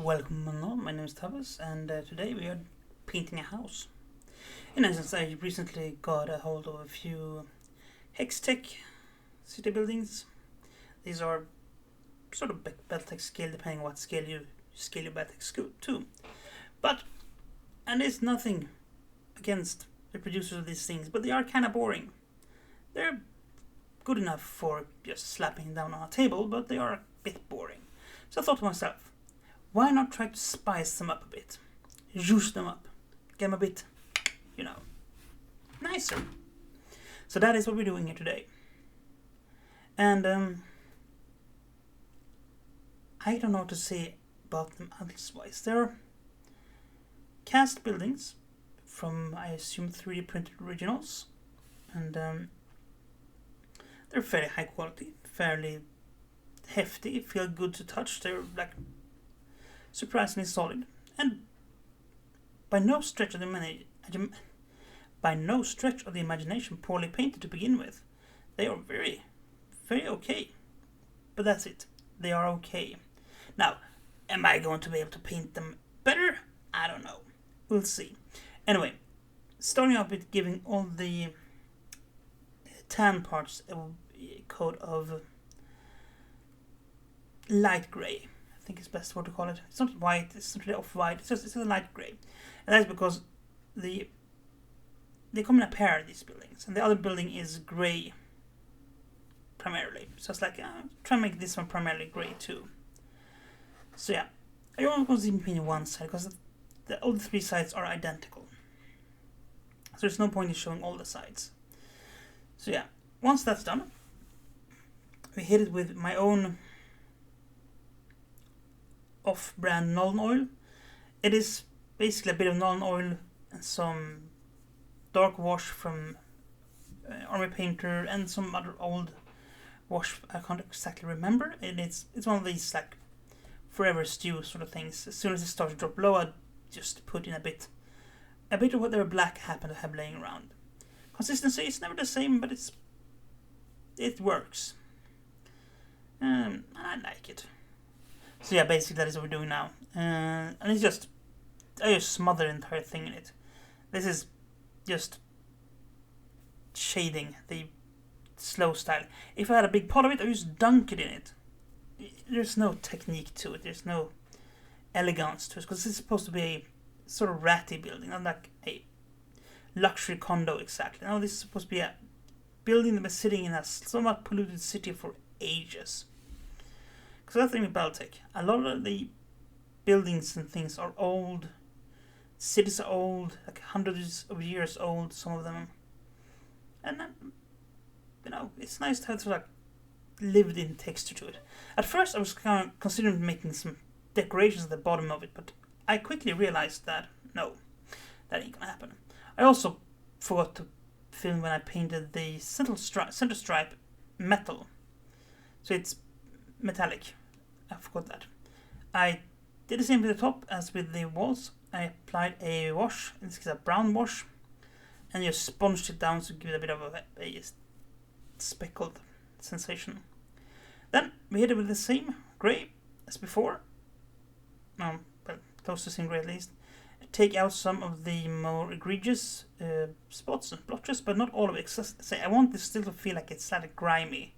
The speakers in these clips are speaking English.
Welcome all, my name is Tawess, and today we are painting a house. In essence, I recently got a hold of a few HexTech city buildings. These are sort of Battletech scale, depending on what scale you scale your Battletech to. And there's nothing against the producers of these things, but they are kind of boring. They're good enough for just slapping down on a table, but they are a bit boring. So I thought to myself, why not try to spice them up a bit? Juice them up. Get them a bit, nicer. So that is what we're doing here today. And I don't know what to say about them otherwise. They're cast buildings from, I assume, 3D printed originals. And they're fairly high quality, fairly hefty, feel good to touch. They're like surprisingly solid, and by no stretch of the imagination poorly painted to begin with. They are very, very okay. But that's it. They are okay. Now, am I going to be able to paint them better? I don't know. We'll see. Anyway, starting off with giving all the tan parts a coat of light grey. I think it's best what to call it. It's not white, it's not really off-white, it's a light grey. And that's because they come in a pair, these buildings, and the other building is grey primarily. So it's like, try to make this one primarily grey too. So yeah, I only want to paint one side because all the three sides are identical. So there's no point in showing all the sides. So yeah, once that's done, we hit it with my own off-brand Nuln oil. It is basically a bit of Nuln oil and some dark wash from Army Painter and some other old wash I can't exactly remember. And it's one of these like forever stew sort of things. As soon as it starts to drop low, I just put in a bit of whatever black I happen to have laying around. Consistency is never the same, but it works, and I like it. So yeah, basically that is what we're doing now. And I just smother the entire thing in it. This is just shading the slow style. If I had a big pot of it, I would just dunk it in it. There's no technique to it. There's no elegance to it. Because it's supposed to be a sort of ratty building, not like a luxury condo exactly. No, this is supposed to be a building that was sitting in a somewhat polluted city for ages. Because that's the thing with Battletech. A lot of the buildings and things are old. Cities are old, like hundreds of years old, some of them. And it's nice to have sort of like lived-in texture to it. At first, I was kind of considering making some decorations at the bottom of it, but I quickly realized that no, that ain't gonna happen. I also forgot to film when I painted the center stripe metal. So it's metallic. I forgot that. I did the same with the top as with the walls. I applied a wash, in this case a brown wash, and just sponged it down to give it a bit of a speckled sensation. Then we hit it with the same grey as before. Close to the same grey at least. Take out some of the more egregious spots and blotches, but not all of it. I want this still to feel like it's slightly grimy,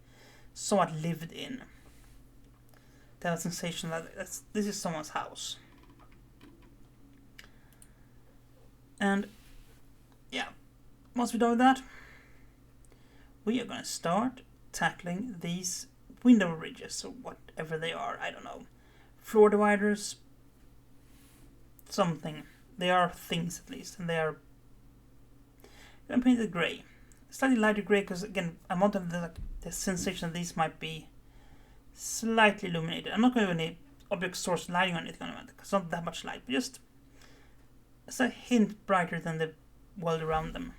somewhat lived in. That sensation that this is someone's house. And yeah, once we're done with that, we are going to start tackling these window ridges, or whatever they are, I don't know. Floor dividers, something. They are things at least, and they are. I'm painted grey, slightly lighter grey, because again, I want the sensation that these might be slightly illuminated. I'm not going to have any object source lighting on it, because it's not that much light, but just it's a hint brighter than the world around them.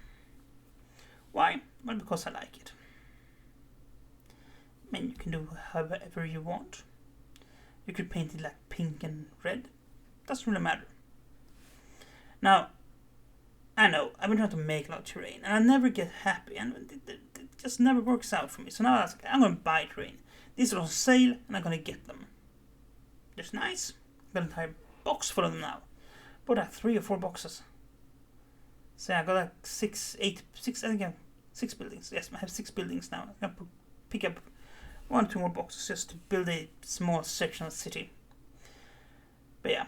Why? Well, because I like it. I mean, you can do however you want. You could paint it like pink and red. Doesn't really matter. Now, I know, I've been trying to make a lot of terrain, and I never get happy, and it just never works out for me. So now I'm going to buy terrain. These are on sale, and I'm going to get them. Just nice. got an entire box full of them now. Bought like 3 or 4 boxes. So yeah, I got like 6 buildings. Yes, I have 6 buildings now. I'm gonna pick up 1 or 2 more boxes just to build a small section of the city. But yeah,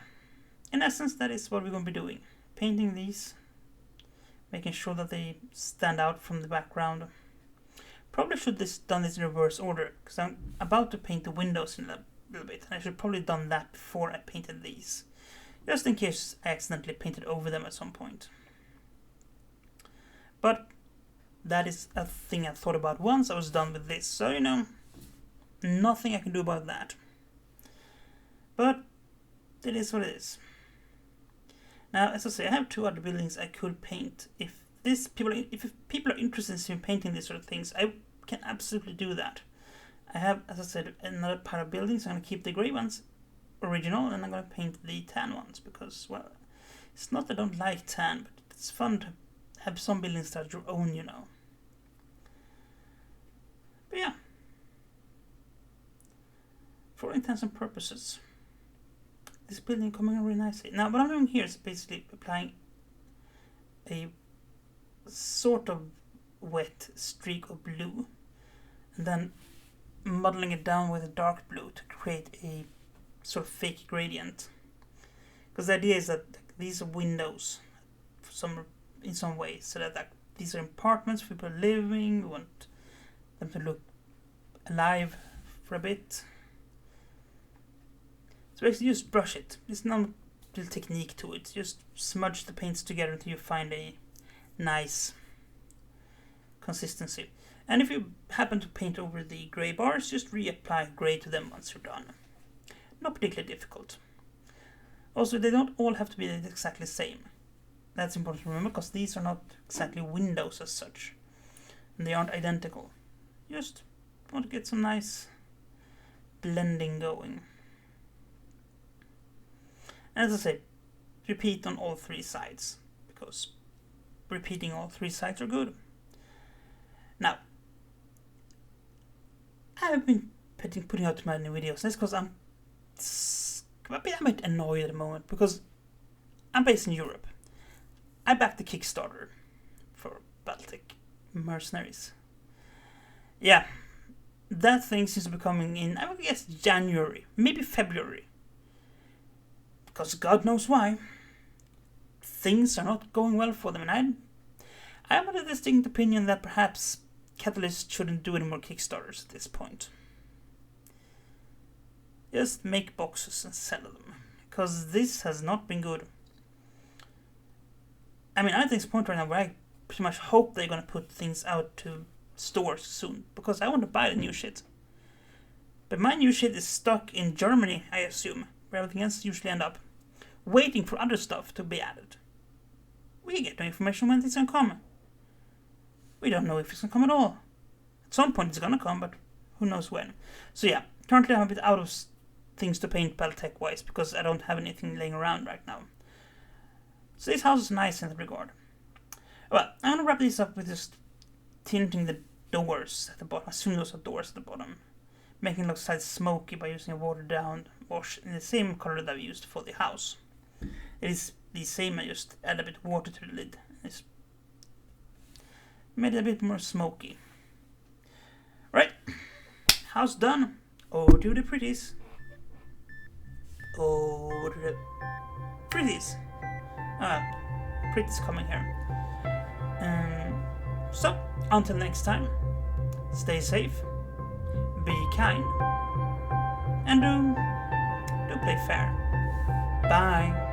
in essence, that is what we're gonna be doing. Painting these, making sure that they stand out from the background. Probably should have done this in reverse order, because I'm about to paint the windows in a little bit, and I should probably done that before I painted these, just in case I accidentally painted over them at some point. But that is a thing I thought about once I was done with this, so you know, nothing I can do about that. But it is what it is. Now, as I say, I have 2 other buildings I could paint. If people are interested in painting these sort of things, I can absolutely do that. I have, as I said, another pile of buildings. I'm going to keep the grey ones original, and I'm going to paint the tan ones because, well, it's not that I don't like tan, but it's fun to have some buildings that are your own, you know. But yeah, for all intents and purposes, this building coming in really nicely. Now, what I'm doing here is basically applying a sort of wet streak of blue, and then modeling it down with a dark blue to create a sort of fake gradient. Because the idea is that these are windows in some way, so that these are apartments for people living. We want them to look alive for a bit. So basically just brush it. There's no real technique to it. Just smudge the paints together until you find a nice consistency. And if you happen to paint over the grey bars, just reapply grey to them once you're done. Not particularly difficult. Also, they don't all have to be exactly the same. That's important to remember, because these are not exactly windows as such. And they aren't identical. Just want to get some nice blending going. And as I said, repeat on all 3 sides, because repeating all 3 sides are good. Now, I have been putting out too many videos. That's because I'm a bit annoyed at the moment, because I'm based in Europe. I backed the Kickstarter for Battletech Mercenaries. Yeah, that thing seems to be coming in, I would guess, January, maybe February. Because God knows why. Things are not going well for them, and I have a distinct opinion that perhaps Catalyst shouldn't do any more Kickstarters at this point. Just make boxes and sell them, because this has not been good. I mean, I'm at this point right now where I pretty much hope they're going to put things out to stores soon, because I want to buy the new shit. But my new shit is stuck in Germany, I assume, where everything else usually end up, waiting for other stuff to be added. We get no information when it's going to come. We don't know if it's going to come at all. At some point it's going to come, but who knows when. So yeah, currently I'm a bit out of things to paint Battletech wise, because I don't have anything laying around right now. So this house is nice in that regard. Well, I'm going to wrap this up with just tinting the doors at the bottom. I assume those are doors at the bottom. Making it look slightly smoky by using a watered down wash in the same color that I used for the house. It is the same, I just add a bit of water to the lid. It's made it a bit more smoky. Right, house done. Over to the pretties. Over to the pretties. Pretties coming here. So, until next time, stay safe, be kind, and do play fair. Bye.